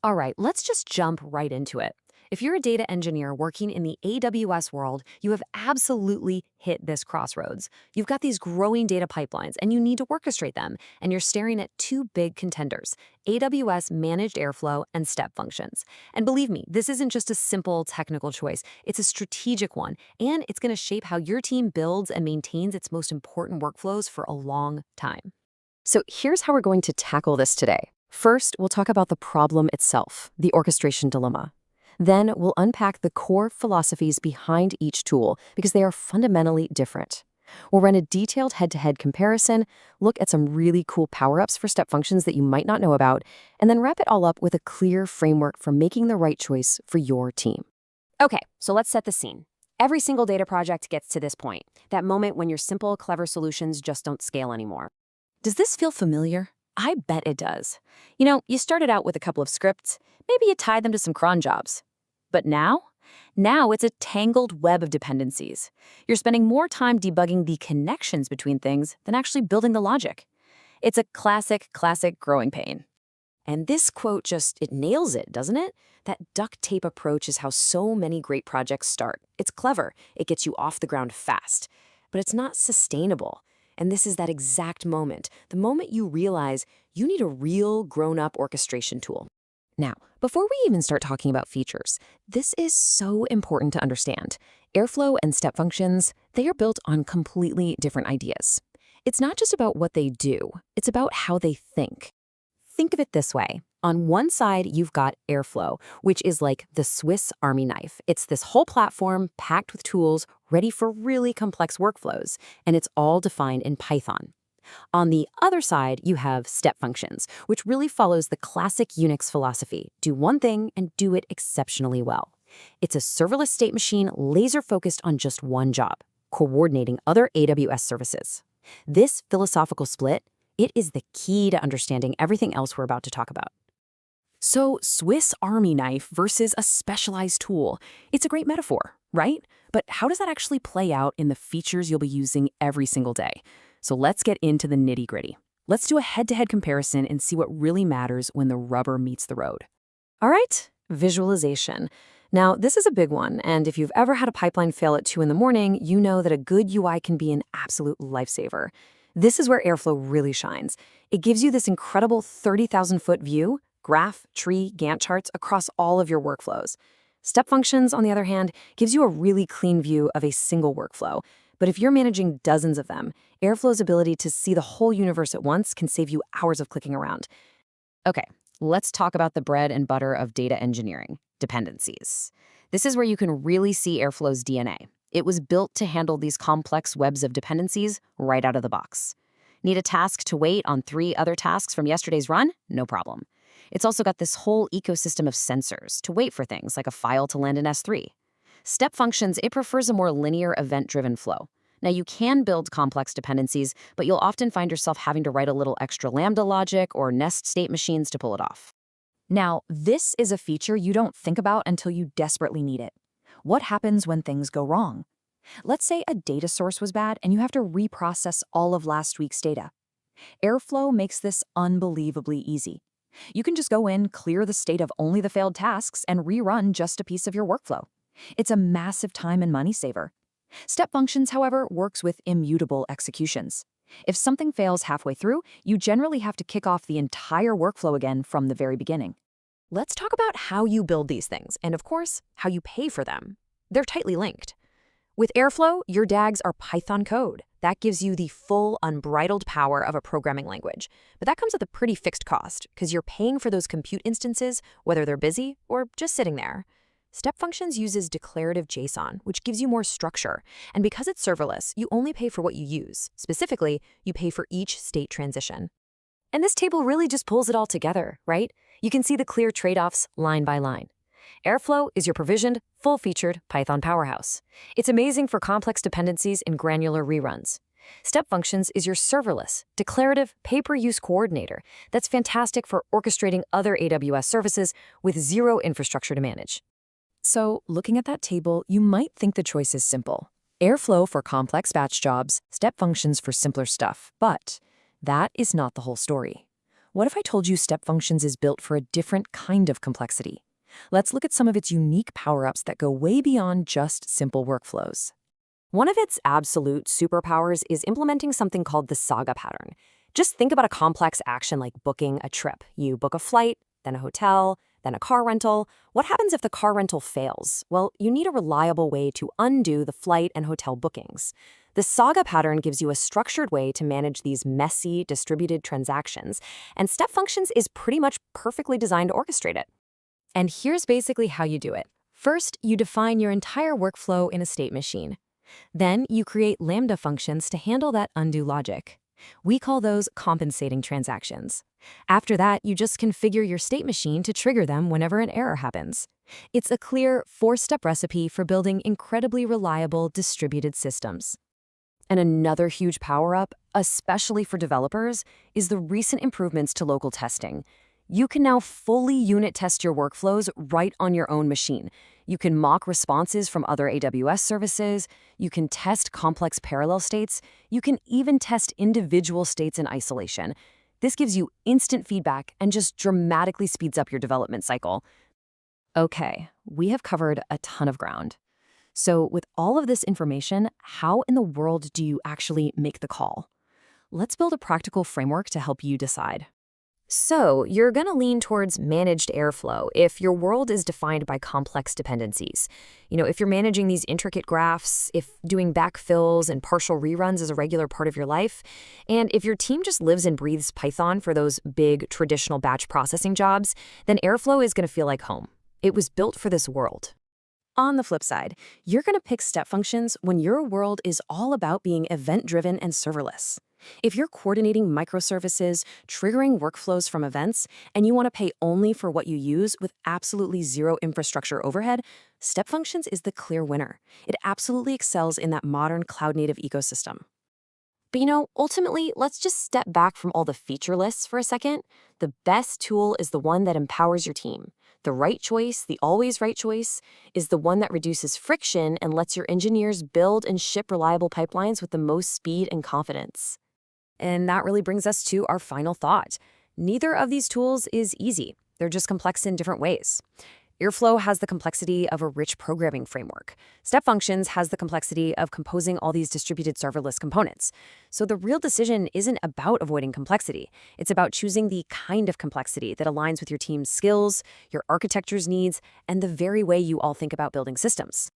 All right, let's just jump right into it. If you're a data engineer working in the AWS world, you have absolutely hit this crossroads. You've got these growing data pipelines and you need to orchestrate them, and you're staring at two big contenders, AWS Managed Airflow and Step Functions. And believe me, this isn't just a simple technical choice, it's a strategic one, and it's going to shape how your team builds and maintains its most important workflows for a long time. So here's how we're going to tackle this today. First, we'll talk about the problem itself, the orchestration dilemma. Then we'll unpack the core philosophies behind each tool because they are fundamentally different. We'll run a detailed head-to-head comparison, look at some really cool power-ups for step functions that you might not know about, and then wrap it all up with a clear framework for making the right choice for your team. Okay, so let's set the scene. Every single data project gets to this point, that moment when your simple, clever solutions just don't scale anymore. Does this feel familiar? I bet it does. You started out with a couple of scripts, maybe you tied them to some cron jobs. But now it's a tangled web of dependencies. You're spending more time debugging the connections between things than actually building the logic. It's a classic growing pain. And this quote it nails it, doesn't it? That duct tape approach is how so many great projects start. It's clever, it gets you off the ground fast, but it's not sustainable. And this is that exact moment, the moment you realize you need a real grown-up orchestration tool. Now, before we even start talking about features, this is so important to understand. Airflow and step functions, they are built on completely different ideas. It's not just about what they do, it's about how they think. Think of it this way. On one side, you've got Airflow, which is like the Swiss Army knife. It's this whole platform packed with tools ready for really complex workflows, and it's all defined in Python. On the other side, you have step functions, which really follows the classic Unix philosophy. Do one thing and do it exceptionally well. It's a serverless state machine laser-focused on just one job, coordinating other AWS services. This philosophical split, it is the key to understanding everything else we're about to talk about. So, Swiss Army knife versus a specialized tool. It's a great metaphor, right? But how does that actually play out in the features you'll be using every single day? So let's get into the nitty-gritty. Let's do a head-to-head comparison and see what really matters when the rubber meets the road. All right, visualization. Now, this is a big one, and if you've ever had a pipeline fail at 2 in the morning, you know that a good UI can be an absolute lifesaver. This is where Airflow really shines. It gives you this incredible 30,000-foot view, graph, tree, Gantt charts across all of your workflows. Step functions, on the other hand, gives you a really clean view of a single workflow. But if you're managing dozens of them, Airflow's ability to see the whole universe at once can save you hours of clicking around. Okay, let's talk about the bread and butter of data engineering, dependencies. This is where you can really see Airflow's DNA. It was built to handle these complex webs of dependencies right out of the box. Need a task to wait on 3 other tasks from yesterday's run? No problem. It's also got this whole ecosystem of sensors to wait for things like a file to land in S3. Step functions, it prefers a more linear event-driven flow. Now, you can build complex dependencies, but you'll often find yourself having to write a little extra Lambda logic or nest state machines to pull it off. Now, this is a feature you don't think about until you desperately need it. What happens when things go wrong? Let's say a data source was bad and you have to reprocess all of last week's data. Airflow makes this unbelievably easy. You can just go in, clear the state of only the failed tasks, and rerun just a piece of your workflow. It's a massive time and money saver. Step functions, however, works with immutable executions. If something fails halfway through, you generally have to kick off the entire workflow again from the very beginning. Let's talk about how you build these things, and of course, how you pay for them. They're tightly linked. With Airflow, your DAGs are Python code. That gives you the full, unbridled power of a programming language. But that comes at a pretty fixed cost, because you're paying for those compute instances, whether they're busy or just sitting there. Step Functions uses declarative JSON, which gives you more structure. And because it's serverless, you only pay for what you use. Specifically, you pay for each state transition. And this table really just pulls it all together, right? You can see the clear trade-offs line by line. Airflow is your provisioned, full-featured Python powerhouse. It's amazing for complex dependencies and granular reruns. Step Functions is your serverless, declarative, pay-per-use coordinator that's fantastic for orchestrating other AWS services with zero infrastructure to manage. So, looking at that table, you might think the choice is simple. Airflow for complex batch jobs, Step Functions for simpler stuff. But that is not the whole story. What if I told you Step Functions is built for a different kind of complexity? Let's look at some of its unique power-ups that go way beyond just simple workflows. One of its absolute superpowers is implementing something called the saga pattern. Just think about a complex action like booking a trip. You book a flight, then a hotel, then a car rental. What happens if the car rental fails? Well, you need a reliable way to undo the flight and hotel bookings. The saga pattern gives you a structured way to manage these messy, distributed transactions, and Step Functions is pretty much perfectly designed to orchestrate it. And here's basically how you do it. First, you define your entire workflow in a state machine. Then you create Lambda functions to handle that undo logic. We call those compensating transactions. After that, you just configure your state machine to trigger them whenever an error happens. It's a clear 4-step recipe for building incredibly reliable distributed systems. And another huge power-up, especially for developers, is the recent improvements to local testing. You can now fully unit test your workflows right on your own machine. You can mock responses from other AWS services. You can test complex parallel states. You can even test individual states in isolation. This gives you instant feedback and just dramatically speeds up your development cycle. Okay, we have covered a ton of ground. So with all of this information, how in the world do you actually make the call? Let's build a practical framework to help you decide. So, you're going to lean towards managed airflow if your world is defined by complex dependencies. If you're managing these intricate graphs, if doing backfills and partial reruns is a regular part of your life, and if your team just lives and breathes Python for those big traditional batch processing jobs, then Airflow is going to feel like home. It was built for this world. On the flip side, you're going to pick Step Functions when your world is all about being event-driven and serverless. If you're coordinating microservices, triggering workflows from events, and you want to pay only for what you use with absolutely zero infrastructure overhead, Step Functions is the clear winner. It absolutely excels in that modern cloud-native ecosystem. But ultimately, let's just step back from all the feature lists for a second. The best tool is the one that empowers your team. The right choice, the always right choice, is the one that reduces friction and lets your engineers build and ship reliable pipelines with the most speed and confidence. And that really brings us to our final thought. Neither of these tools is easy. They're just complex in different ways. Airflow has the complexity of a rich programming framework. Step Functions has the complexity of composing all these distributed serverless components. So the real decision isn't about avoiding complexity. It's about choosing the kind of complexity that aligns with your team's skills, your architecture's needs, and the very way you all think about building systems.